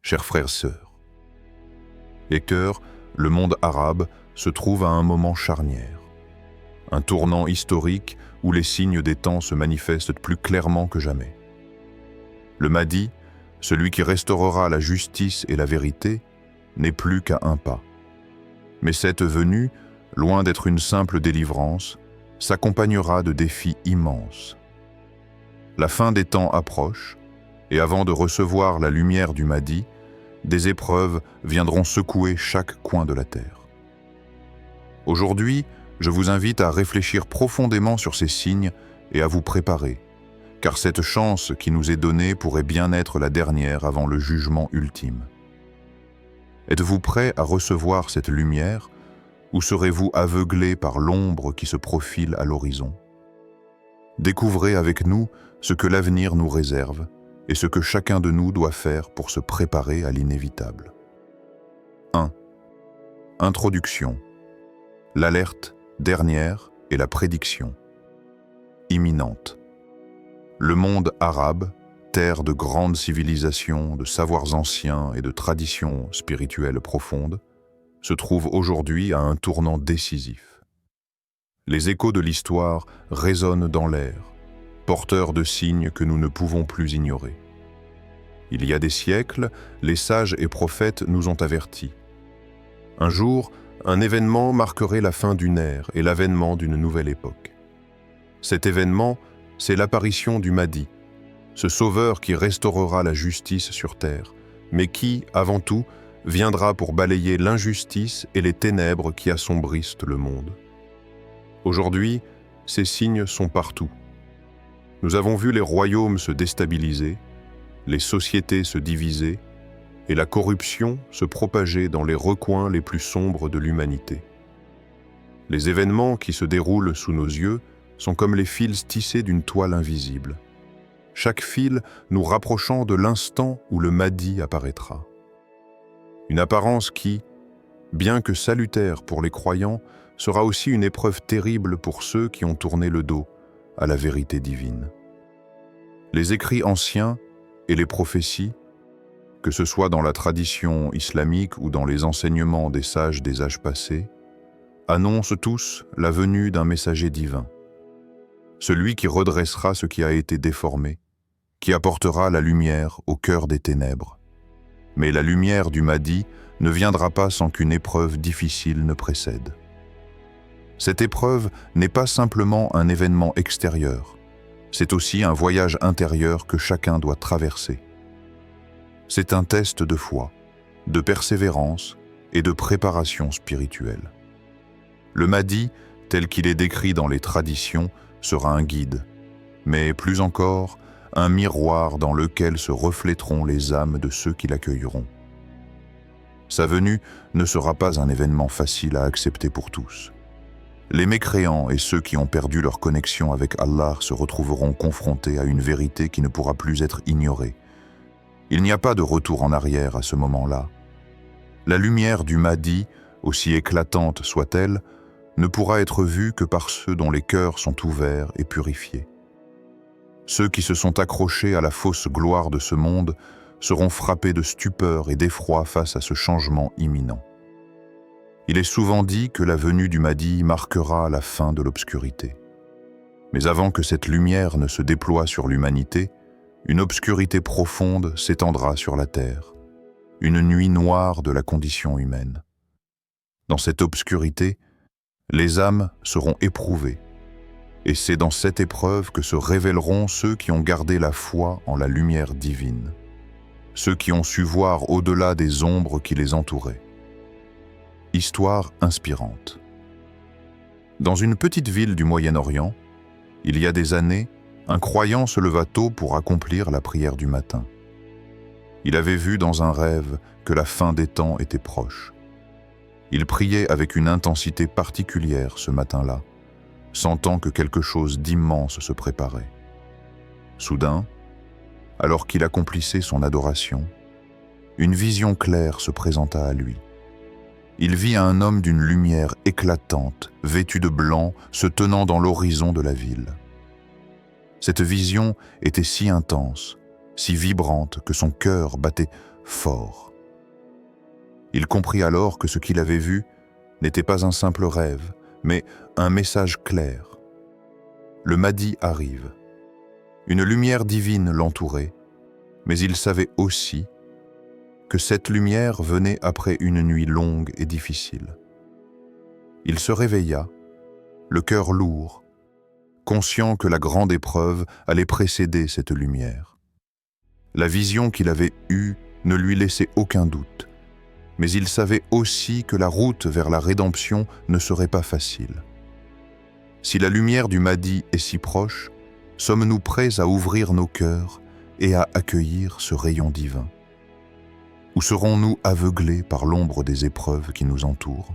chers frères et sœurs. Lecteurs, le monde arabe se trouve à un moment charnière, un tournant historique où les signes des temps se manifestent plus clairement que jamais. Le Mahdi, celui qui restaurera la justice et la vérité, n'est plus qu'à un pas. Mais cette venue, loin d'être une simple délivrance, s'accompagnera de défis immenses. La fin des temps approche, et avant de recevoir la lumière du Mahdi, des épreuves viendront secouer chaque coin de la terre. Aujourd'hui, je vous invite à réfléchir profondément sur ces signes et à vous préparer, car cette chance qui nous est donnée pourrait bien être la dernière avant le jugement ultime. Êtes-vous prêt à recevoir cette lumière, ou serez-vous aveuglé par l'ombre qui se profile à l'horizon? Découvrez avec nous ce que l'avenir nous réserve et ce que chacun de nous doit faire pour se préparer à l'inévitable. 1. Introduction. L'alerte dernière et la prédiction. Imminente. Le monde arabe, terre de grandes civilisations, de savoirs anciens et de traditions spirituelles profondes, se trouve aujourd'hui à un tournant décisif. Les échos de l'histoire résonnent dans l'air, porteurs de signes que nous ne pouvons plus ignorer. Il y a des siècles, les sages et prophètes nous ont avertis. Un jour, un événement marquerait la fin d'une ère et l'avènement d'une nouvelle époque. Cet événement, c'est l'apparition du Mahdi, ce sauveur qui restaurera la justice sur terre, mais qui, avant tout, viendra pour balayer l'injustice et les ténèbres qui assombrissent le monde. Aujourd'hui, ces signes sont partout. Nous avons vu les royaumes se déstabiliser, les sociétés se diviser et la corruption se propager dans les recoins les plus sombres de l'humanité. Les événements qui se déroulent sous nos yeux sont comme les fils tissés d'une toile invisible, chaque fil nous rapprochant de l'instant où le Mahdi apparaîtra. Une apparence qui, bien que salutaire pour les croyants, sera aussi une épreuve terrible pour ceux qui ont tourné le dos à la vérité divine. Les écrits anciens et les prophéties, que ce soit dans la tradition islamique ou dans les enseignements des sages des âges passés, annoncent tous la venue d'un messager divin, celui qui redressera ce qui a été déformé, qui apportera la lumière au cœur des ténèbres. Mais la lumière du Mahdi ne viendra pas sans qu'une épreuve difficile ne précède. Cette épreuve n'est pas simplement un événement extérieur, c'est aussi un voyage intérieur que chacun doit traverser. C'est un test de foi, de persévérance et de préparation spirituelle. Le Mahdi, tel qu'il est décrit dans les traditions, sera un guide, mais plus encore, un miroir dans lequel se reflèteront les âmes de ceux qui l'accueilleront. Sa venue ne sera pas un événement facile à accepter pour tous. Les mécréants et ceux qui ont perdu leur connexion avec Allah se retrouveront confrontés à une vérité qui ne pourra plus être ignorée. Il n'y a pas de retour en arrière à ce moment-là. La lumière du Mahdi, aussi éclatante soit-elle, ne pourra être vue que par ceux dont les cœurs sont ouverts et purifiés. Ceux qui se sont accrochés à la fausse gloire de ce monde seront frappés de stupeur et d'effroi face à ce changement imminent. Il est souvent dit que la venue du Mahdi marquera la fin de l'obscurité. Mais avant que cette lumière ne se déploie sur l'humanité, une obscurité profonde s'étendra sur la terre, une nuit noire de la condition humaine. Dans cette obscurité, les âmes seront éprouvées, et c'est dans cette épreuve que se révéleront ceux qui ont gardé la foi en la lumière divine, ceux qui ont su voir au-delà des ombres qui les entouraient. Histoire inspirante. Dans une petite ville du Moyen-Orient, il y a des années, un croyant se leva tôt pour accomplir la prière du matin. Il avait vu dans un rêve que la fin des temps était proche. Il priait avec une intensité particulière ce matin-là, sentant que quelque chose d'immense se préparait. Soudain, alors qu'il accomplissait son adoration, une vision claire se présenta à lui. Il vit un homme d'une lumière éclatante, vêtu de blanc, se tenant dans l'horizon de la ville. Cette vision était si intense, si vibrante que son cœur battait fort. Il comprit alors que ce qu'il avait vu n'était pas un simple rêve, mais un message clair. Le Mahdi arrive. Une lumière divine l'entourait, mais il savait aussi que cette lumière venait après une nuit longue et difficile. Il se réveilla, le cœur lourd, conscient que la grande épreuve allait précéder cette lumière. La vision qu'il avait eue ne lui laissait aucun doute, mais il savait aussi que la route vers la rédemption ne serait pas facile. Si la lumière du Mahdi est si proche, sommes-nous prêts à ouvrir nos cœurs et à accueillir ce rayon divin? Ou serons-nous aveuglés par l'ombre des épreuves qui nous entourent?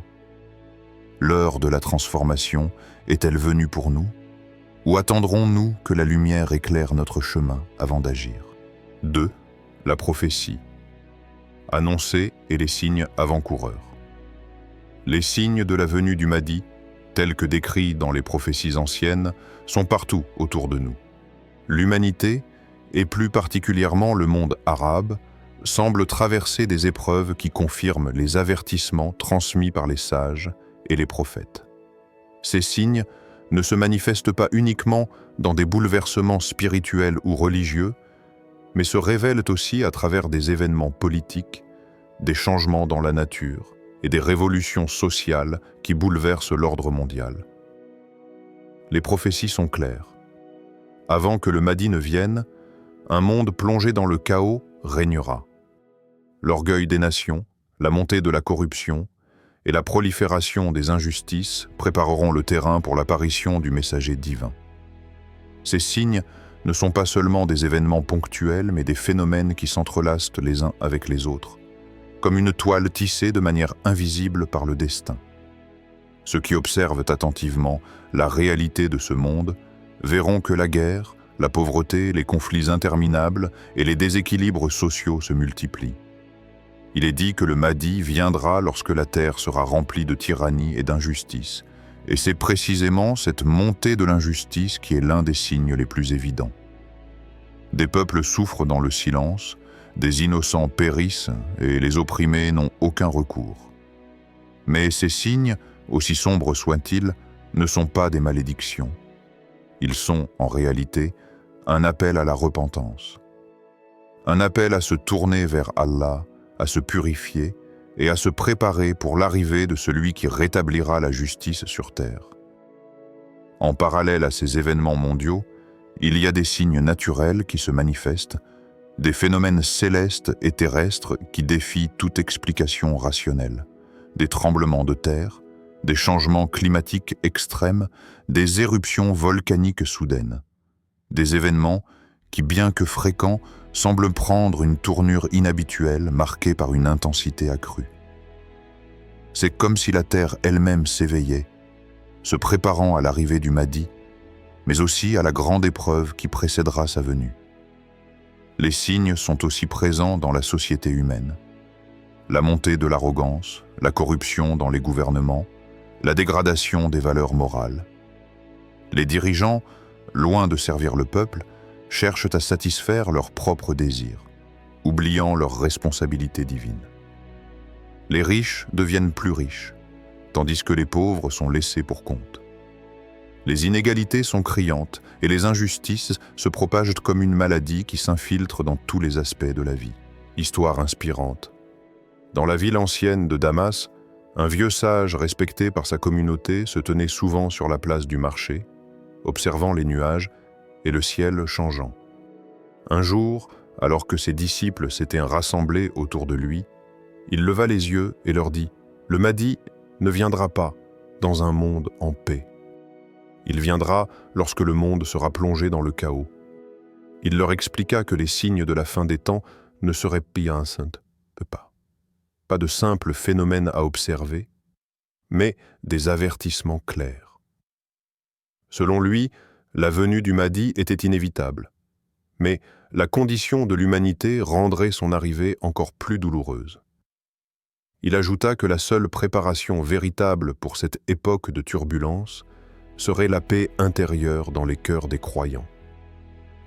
L'heure de la transformation est-elle venue pour nous? Ou attendrons-nous que la lumière éclaire notre chemin avant d'agir? 2. La prophétie. Annoncer et les signes avant-coureurs. Les signes de la venue du Mahdi, tels que décrits dans les prophéties anciennes, sont partout autour de nous. L'humanité, et plus particulièrement le monde arabe, semble traverser des épreuves qui confirment les avertissements transmis par les sages et les prophètes. Ces signes ne se manifestent pas uniquement dans des bouleversements spirituels ou religieux, mais se révèlent aussi à travers des événements politiques, des changements dans la nature et des révolutions sociales qui bouleversent l'ordre mondial. Les prophéties sont claires. Avant que le Mahdi ne vienne, un monde plongé dans le chaos régnera. L'orgueil des nations, la montée de la corruption et la prolifération des injustices prépareront le terrain pour l'apparition du messager divin. Ces signes ne sont pas seulement des événements ponctuels, mais des phénomènes qui s'entrelacent les uns avec les autres, comme une toile tissée de manière invisible par le destin. Ceux qui observent attentivement la réalité de ce monde verront que la guerre, la pauvreté, les conflits interminables et les déséquilibres sociaux se multiplient. Il est dit que le Mahdi viendra lorsque la terre sera remplie de tyrannie et d'injustice, et c'est précisément cette montée de l'injustice qui est l'un des signes les plus évidents. Des peuples souffrent dans le silence, des innocents périssent et les opprimés n'ont aucun recours. Mais ces signes, aussi sombres soient-ils, ne sont pas des malédictions. Ils sont, en réalité, un appel à la repentance. Un appel à se tourner vers Allah, à se purifier et à se préparer pour l'arrivée de celui qui rétablira la justice sur terre. En parallèle à ces événements mondiaux, il y a des signes naturels qui se manifestent, des phénomènes célestes et terrestres qui défient toute explication rationnelle, des tremblements de terre, des changements climatiques extrêmes, des éruptions volcaniques soudaines, des événements qui, bien que fréquents, semblent prendre une tournure inhabituelle marquée par une intensité accrue. C'est comme si la terre elle-même s'éveillait, se préparant à l'arrivée du Mahdi, mais aussi à la grande épreuve qui précédera sa venue. Les signes sont aussi présents dans la société humaine. La montée de l'arrogance, la corruption dans les gouvernements, la dégradation des valeurs morales. Les dirigeants, loin de servir le peuple, cherchent à satisfaire leurs propres désirs, oubliant leurs responsabilités divines. Les riches deviennent plus riches, tandis que les pauvres sont laissés pour compte. Les inégalités sont criantes et les injustices se propagent comme une maladie qui s'infiltre dans tous les aspects de la vie. Histoire inspirante. Dans la ville ancienne de Damas, un vieux sage respecté par sa communauté se tenait souvent sur la place du marché, observant les nuages et le ciel changeant. Un jour, alors que ses disciples s'étaient rassemblés autour de lui, il leva les yeux et leur dit « Le Mahdi ne viendra pas dans un monde en paix. Il viendra lorsque le monde sera plongé dans le chaos. » Il leur expliqua que les signes de la fin des temps ne seraient pas de simples phénomènes à observer, mais des avertissements clairs. Selon lui, la venue du Mahdi était inévitable, mais la condition de l'humanité rendrait son arrivée encore plus douloureuse. Il ajouta que la seule préparation véritable pour cette époque de turbulence serait la paix intérieure dans les cœurs des croyants.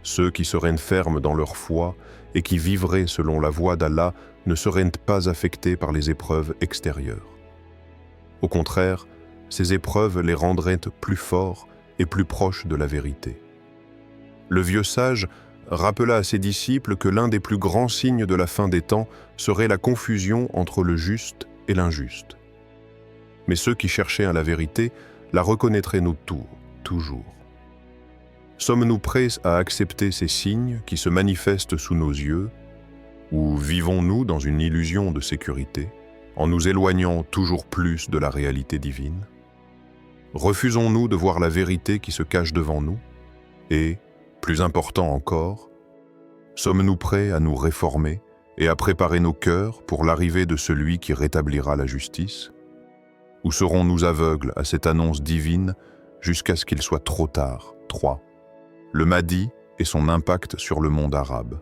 Ceux qui seraient fermes dans leur foi et qui vivraient selon la voie d'Allah ne seraient pas affectés par les épreuves extérieures. Au contraire, ces épreuves les rendraient plus forts et plus proches de la vérité. Le vieux sage rappela à ses disciples que l'un des plus grands signes de la fin des temps serait la confusion entre le juste et l'injuste. Mais ceux qui cherchaient à la vérité la reconnaîtraient nous toujours. Sommes-nous prêts à accepter ces signes qui se manifestent sous nos yeux, ou vivons-nous dans une illusion de sécurité, en nous éloignant toujours plus de la réalité divine? Refusons-nous de voir la vérité qui se cache devant nous? Et, plus important encore, sommes-nous prêts à nous réformer et à préparer nos cœurs pour l'arrivée de celui qui rétablira la justice? Ou serons-nous aveugles à cette annonce divine jusqu'à ce qu'il soit trop tard? 3. Le Mahdi et son impact sur le monde arabe.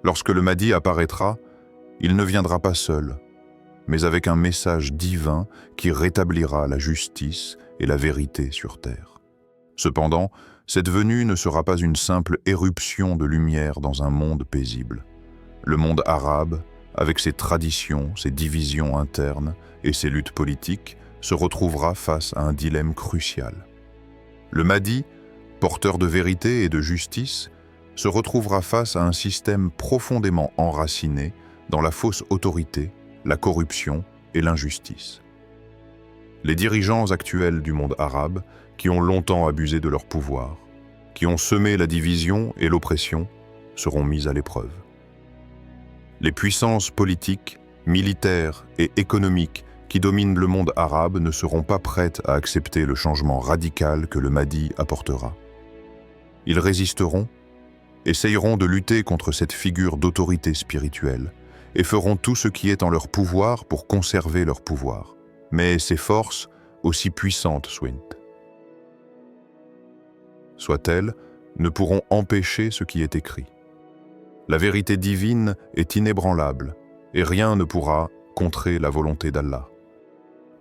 Lorsque le Mahdi apparaîtra, il ne viendra pas seul, mais avec un message divin qui rétablira la justice et la vérité sur terre. Cependant, cette venue ne sera pas une simple éruption de lumière dans un monde paisible. Le monde arabe, avec ses traditions, ses divisions internes et ses luttes politiques, se retrouvera face à un dilemme crucial. Le Mahdi, porteur de vérité et de justice, se retrouvera face à un système profondément enraciné dans la fausse autorité, la corruption et l'injustice. Les dirigeants actuels du monde arabe, qui ont longtemps abusé de leur pouvoir, qui ont semé la division et l'oppression, seront mis à l'épreuve. Les puissances politiques, militaires et économiques qui dominent le monde arabe ne seront pas prêtes à accepter le changement radical que le Mahdi apportera. Ils résisteront, essayeront de lutter contre cette figure d'autorité spirituelle et feront tout ce qui est en leur pouvoir pour conserver leur pouvoir. Mais ces forces, aussi puissantes soient-elles, ne pourront empêcher ce qui est écrit. La vérité divine est inébranlable et rien ne pourra contrer la volonté d'Allah.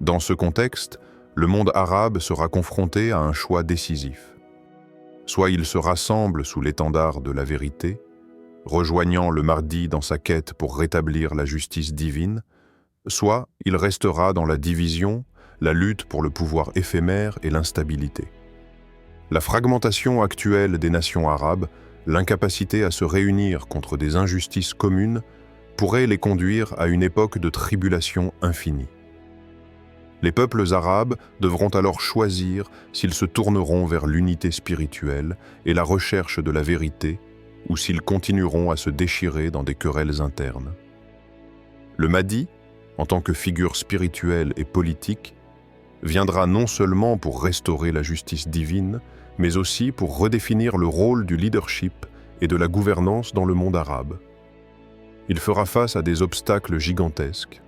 Dans ce contexte, le monde arabe sera confronté à un choix décisif. Soit il se rassemble sous l'étendard de la vérité, rejoignant le Mahdi dans sa quête pour rétablir la justice divine, soit il restera dans la division, la lutte pour le pouvoir éphémère et l'instabilité. La fragmentation actuelle des nations arabes, l'incapacité à se réunir contre des injustices communes, pourrait les conduire à une époque de tribulation infinie. Les peuples arabes devront alors choisir s'ils se tourneront vers l'unité spirituelle et la recherche de la vérité, ou s'ils continueront à se déchirer dans des querelles internes. Le Mahdi, en tant que figure spirituelle et politique, viendra non seulement pour restaurer la justice divine, mais aussi pour redéfinir le rôle du leadership et de la gouvernance dans le monde arabe. Il fera face à des obstacles gigantesques,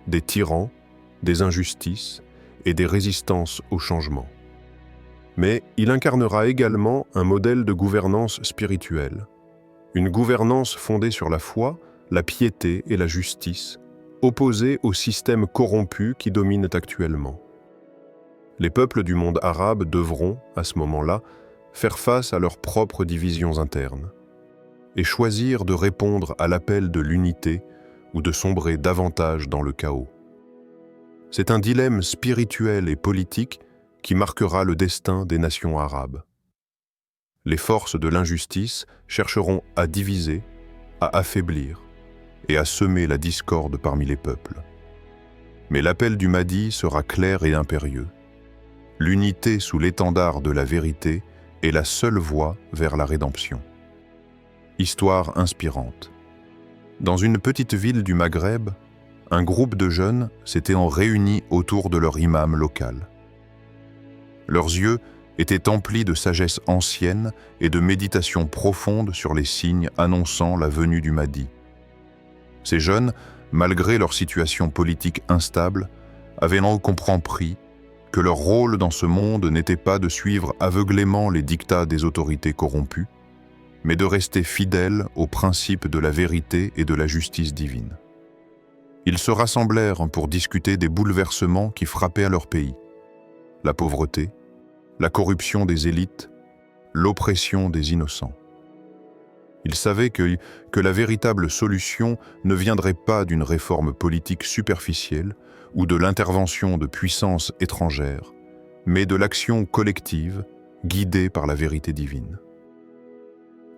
des tyrans, des injustices et des résistances au changement. Mais il incarnera également un modèle de gouvernance spirituelle, une gouvernance fondée sur la foi, la piété et la justice, opposée au système corrompu qui domine actuellement. Les peuples du monde arabe devront, à ce moment-là, faire face à leurs propres divisions internes et choisir de répondre à l'appel de l'unité ou de sombrer davantage dans le chaos. C'est un dilemme spirituel et politique qui marquera le destin des nations arabes. Les forces de l'injustice chercheront à diviser, à affaiblir et à semer la discorde parmi les peuples. Mais l'appel du Mahdi sera clair et impérieux. L'unité sous l'étendard de la vérité est la seule voie vers la rédemption. Histoire inspirante. Dans une petite ville du Maghreb, un groupe de jeunes s'était réunis autour de leur imam local. Leurs yeux étaient emplis de sagesse ancienne et de méditation profonde sur les signes annonçant la venue du Mahdi. Ces jeunes, malgré leur situation politique instable, avaient compris que leur rôle dans ce monde n'était pas de suivre aveuglément les dictats des autorités corrompues, mais de rester fidèles aux principes de la vérité et de la justice divine. Ils se rassemblèrent pour discuter des bouleversements qui frappaient à leur pays. La pauvreté, la corruption des élites, l'oppression des innocents. Il savait que la véritable solution ne viendrait pas d'une réforme politique superficielle ou de l'intervention de puissances étrangères, mais de l'action collective guidée par la vérité divine.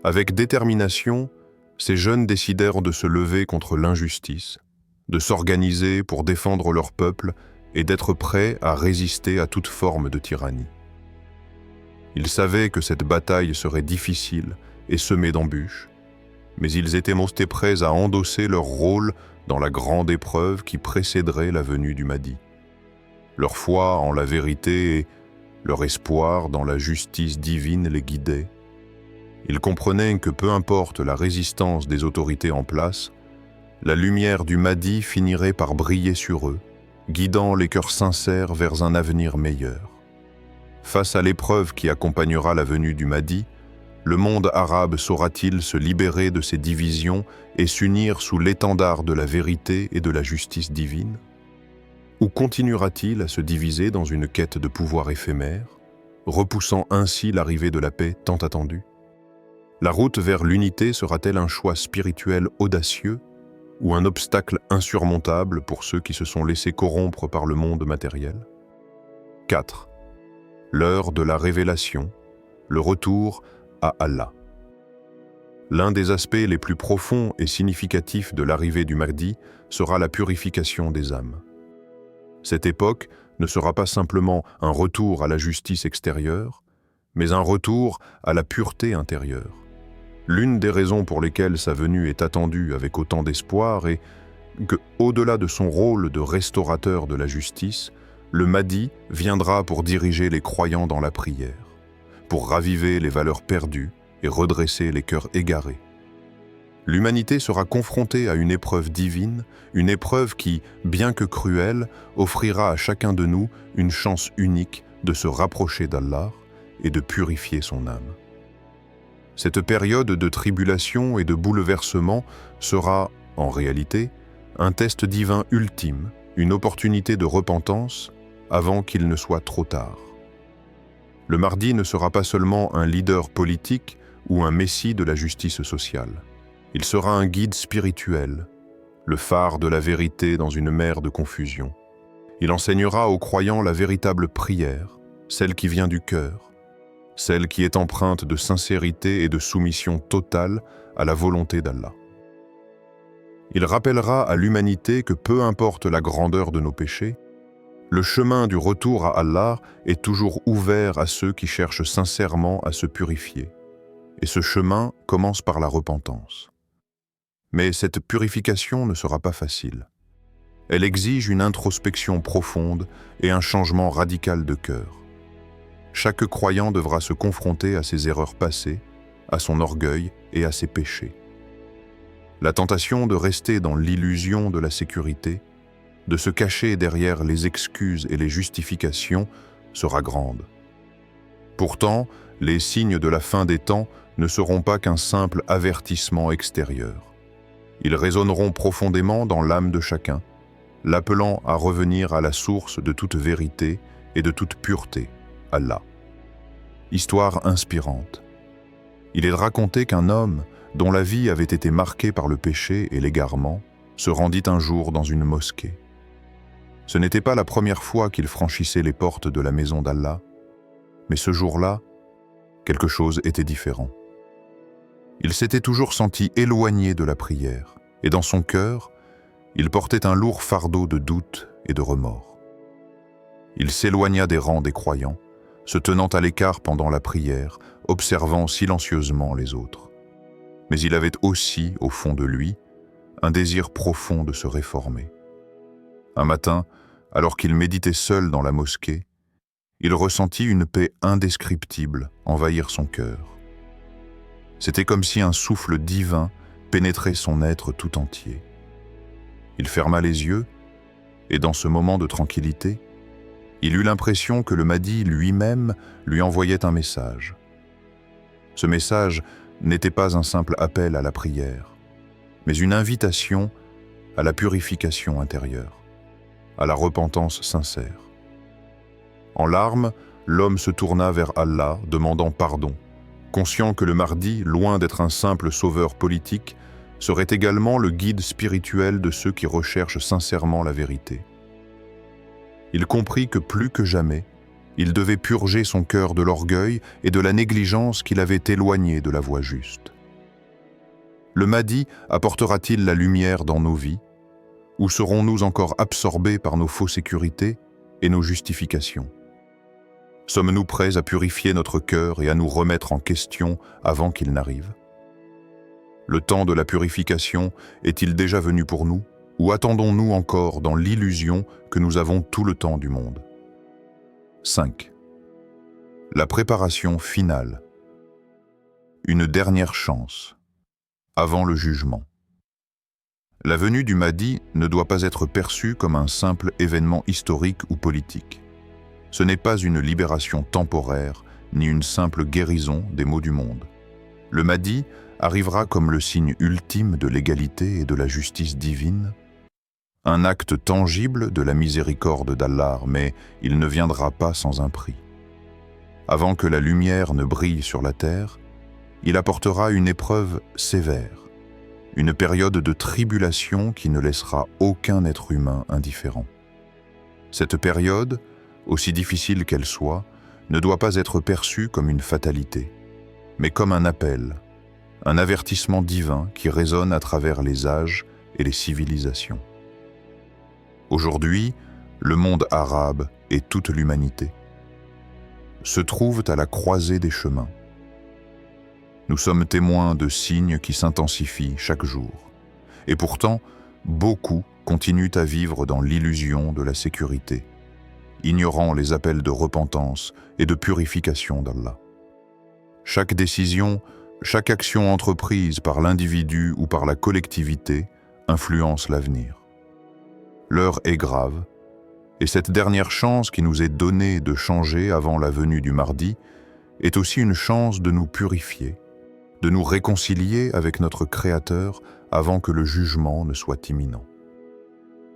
Avec détermination, ces jeunes décidèrent de se lever contre l'injustice, de s'organiser pour défendre leur peuple et d'être prêts à résister à toute forme de tyrannie. Ils savaient que cette bataille serait difficile et semée d'embûches, mais ils étaient montés prêts à endosser leur rôle dans la grande épreuve qui précéderait la venue du Mahdi. Leur foi en la vérité et leur espoir dans la justice divine les guidaient. Ils comprenaient que peu importe la résistance des autorités en place, la lumière du Mahdi finirait par briller sur eux, guidant les cœurs sincères vers un avenir meilleur. Face à l'épreuve qui accompagnera la venue du Mahdi, le monde arabe saura-t-il se libérer de ses divisions et s'unir sous l'étendard de la vérité et de la justice divine? Ou continuera-t-il à se diviser dans une quête de pouvoir éphémère, repoussant ainsi l'arrivée de la paix tant attendue? La route vers l'unité sera-t-elle un choix spirituel audacieux ou un obstacle insurmontable pour ceux qui se sont laissés corrompre par le monde matériel? 4. L'heure de la révélation, le retour à Allah. L'un des aspects les plus profonds et significatifs de l'arrivée du Mahdi sera la purification des âmes. Cette époque ne sera pas simplement un retour à la justice extérieure, mais un retour à la pureté intérieure. L'une des raisons pour lesquelles sa venue est attendue avec autant d'espoir est que, au-delà de son rôle de restaurateur de la justice, le Mahdi viendra pour diriger les croyants dans la prière, pour raviver les valeurs perdues et redresser les cœurs égarés. L'humanité sera confrontée à une épreuve divine, une épreuve qui, bien que cruelle, offrira à chacun de nous une chance unique de se rapprocher d'Allah et de purifier son âme. Cette période de tribulation et de bouleversement sera, en réalité, un test divin ultime, une opportunité de repentance avant qu'il ne soit trop tard. Le Mahdi ne sera pas seulement un leader politique ou un messie de la justice sociale. Il sera un guide spirituel, le phare de la vérité dans une mer de confusion. Il enseignera aux croyants la véritable prière, celle qui vient du cœur, celle qui est empreinte de sincérité et de soumission totale à la volonté d'Allah. Il rappellera à l'humanité que peu importe la grandeur de nos péchés, le chemin du retour à Allah est toujours ouvert à ceux qui cherchent sincèrement à se purifier. Et ce chemin commence par la repentance. Mais cette purification ne sera pas facile. Elle exige une introspection profonde et un changement radical de cœur. Chaque croyant devra se confronter à ses erreurs passées, à son orgueil et à ses péchés. La tentation de rester dans l'illusion de la sécurité, de se cacher derrière les excuses et les justifications, sera grande. Pourtant, les signes de la fin des temps ne seront pas qu'un simple avertissement extérieur. Ils résonneront profondément dans l'âme de chacun, l'appelant à revenir à la source de toute vérité et de toute pureté, Allah. Histoire inspirante. Il est raconté qu'un homme, dont la vie avait été marquée par le péché et l'égarement, se rendit un jour dans une mosquée. Ce n'était pas la première fois qu'il franchissait les portes de la maison d'Allah, mais ce jour-là, quelque chose était différent. Il s'était toujours senti éloigné de la prière, et dans son cœur, il portait un lourd fardeau de doute et de remords. Il s'éloigna des rangs des croyants, se tenant à l'écart pendant la prière, observant silencieusement les autres. Mais il avait aussi, au fond de lui, un désir profond de se réformer. Un matin, alors qu'il méditait seul dans la mosquée, il ressentit une paix indescriptible envahir son cœur. C'était comme si un souffle divin pénétrait son être tout entier. Il ferma les yeux, et dans ce moment de tranquillité, il eut l'impression que le Mahdi lui-même lui envoyait un message. Ce message n'était pas un simple appel à la prière, mais une invitation à la purification intérieure, à la repentance sincère. En larmes, l'homme se tourna vers Allah, demandant pardon, conscient que le Mahdi, loin d'être un simple sauveur politique, serait également le guide spirituel de ceux qui recherchent sincèrement la vérité. Il comprit que plus que jamais, il devait purger son cœur de l'orgueil et de la négligence qui l'avait éloigné de la voie juste. Le Mahdi apportera-t-il la lumière dans nos vies, ou serons-nous encore absorbés par nos fausses sécurités et nos justifications? Sommes-nous prêts à purifier notre cœur et à nous remettre en question avant qu'il n'arrive? Le temps de la purification est-il déjà venu pour nous, ou attendons-nous encore dans l'illusion que nous avons tout le temps du monde? 5. La préparation finale. Une dernière chance, avant le jugement. La venue du Mahdi ne doit pas être perçue comme un simple événement historique ou politique. Ce n'est pas une libération temporaire, ni une simple guérison des maux du monde. Le Mahdi arrivera comme le signe ultime de l'égalité et de la justice divine, un acte tangible de la miséricorde d'Allah, mais il ne viendra pas sans un prix. Avant que la lumière ne brille sur la terre, il apportera une épreuve sévère, une période de tribulation qui ne laissera aucun être humain indifférent. Cette période, aussi difficile qu'elle soit, ne doit pas être perçue comme une fatalité, mais comme un appel, un avertissement divin qui résonne à travers les âges et les civilisations. Aujourd'hui, le monde arabe et toute l'humanité se trouvent à la croisée des chemins. Nous sommes témoins de signes qui s'intensifient chaque jour. Et pourtant, beaucoup continuent à vivre dans l'illusion de la sécurité, ignorant les appels de repentance et de purification d'Allah. Chaque décision, chaque action entreprise par l'individu ou par la collectivité influence l'avenir. L'heure est grave, et cette dernière chance qui nous est donnée de changer avant la venue du Mahdi est aussi une chance de nous purifier, de nous réconcilier avec notre Créateur avant que le jugement ne soit imminent.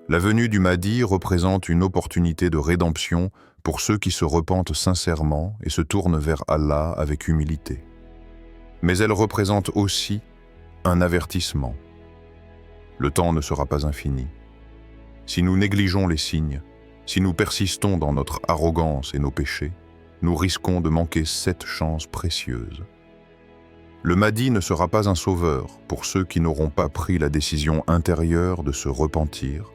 La venue du Mahdi représente une opportunité de rédemption pour ceux qui se repentent sincèrement et se tournent vers Allah avec humilité. Mais elle représente aussi un avertissement. Le temps ne sera pas infini. Si nous négligeons les signes, si nous persistons dans notre arrogance et nos péchés, nous risquons de manquer cette chance précieuse. Le Mahdi ne sera pas un sauveur pour ceux qui n'auront pas pris la décision intérieure de se repentir,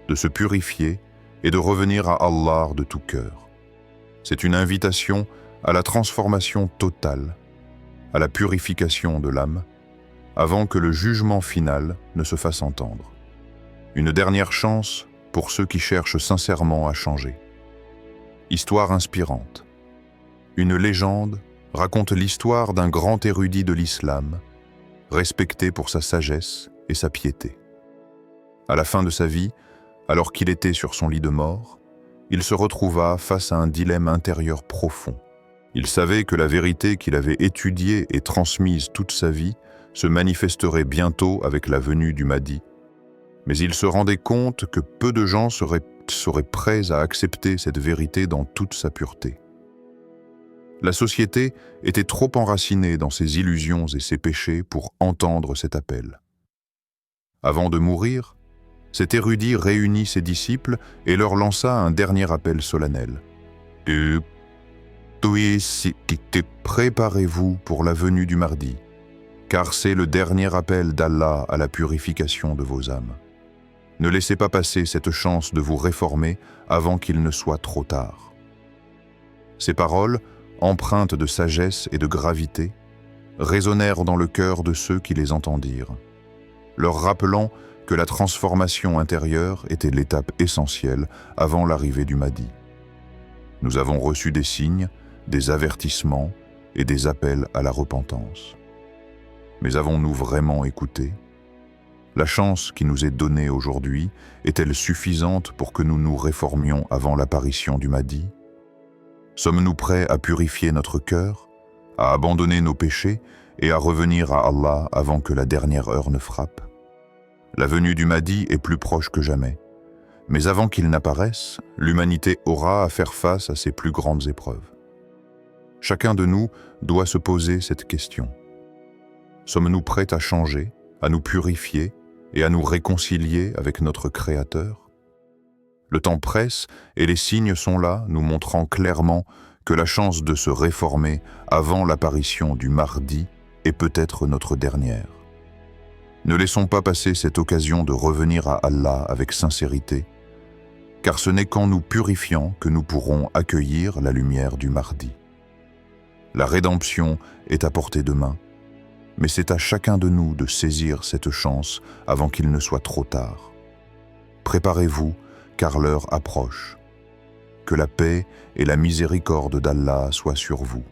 de se purifier et de revenir à Allah de tout cœur. C'est une invitation à la transformation totale, à la purification de l'âme, avant que le jugement final ne se fasse entendre. Une dernière chance pour ceux qui cherchent sincèrement à changer. Histoire inspirante. Une légende raconte l'histoire d'un grand érudit de l'islam, respecté pour sa sagesse et sa piété. À la fin de sa vie, alors qu'il était sur son lit de mort, il se retrouva face à un dilemme intérieur profond. Il savait que la vérité qu'il avait étudiée et transmise toute sa vie se manifesterait bientôt avec la venue du Mahdi, mais il se rendait compte que peu de gens seraient prêts à accepter cette vérité dans toute sa pureté. La société était trop enracinée dans ses illusions et ses péchés pour entendre cet appel. Avant de mourir, cet érudit réunit ses disciples et leur lança un dernier appel solennel. « Préparez-vous pour la venue du Mahdi, car c'est le dernier appel d'Allah à la purification de vos âmes. Ne laissez pas passer cette chance de vous réformer avant qu'il ne soit trop tard. » Ces paroles, empreintes de sagesse et de gravité, résonnèrent dans le cœur de ceux qui les entendirent, leur rappelant que la transformation intérieure était l'étape essentielle avant l'arrivée du Mahdi. Nous avons reçu des signes, des avertissements et des appels à la repentance. Mais avons-nous vraiment écouté? La chance qui nous est donnée aujourd'hui est-elle suffisante pour que nous nous réformions avant l'apparition du Mahdi? Sommes-nous prêts à purifier notre cœur, à abandonner nos péchés et à revenir à Allah avant que la dernière heure ne frappe? La venue du Mahdi est plus proche que jamais, mais avant qu'il n'apparaisse, l'humanité aura à faire face à ses plus grandes épreuves. Chacun de nous doit se poser cette question. Sommes-nous prêts à changer, à nous purifier et à nous réconcilier avec notre Créateur? Le temps presse et les signes sont là, nous montrant clairement que la chance de se réformer avant l'apparition du mardi est peut-être notre dernière. Ne laissons pas passer cette occasion de revenir à Allah avec sincérité, car ce n'est qu'en nous purifiant que nous pourrons accueillir la lumière du mardi. La rédemption est à portée de main, mais c'est à chacun de nous de saisir cette chance avant qu'il ne soit trop tard. Préparez-vous, car l'heure approche. Que la paix et la miséricorde d'Allah soient sur vous.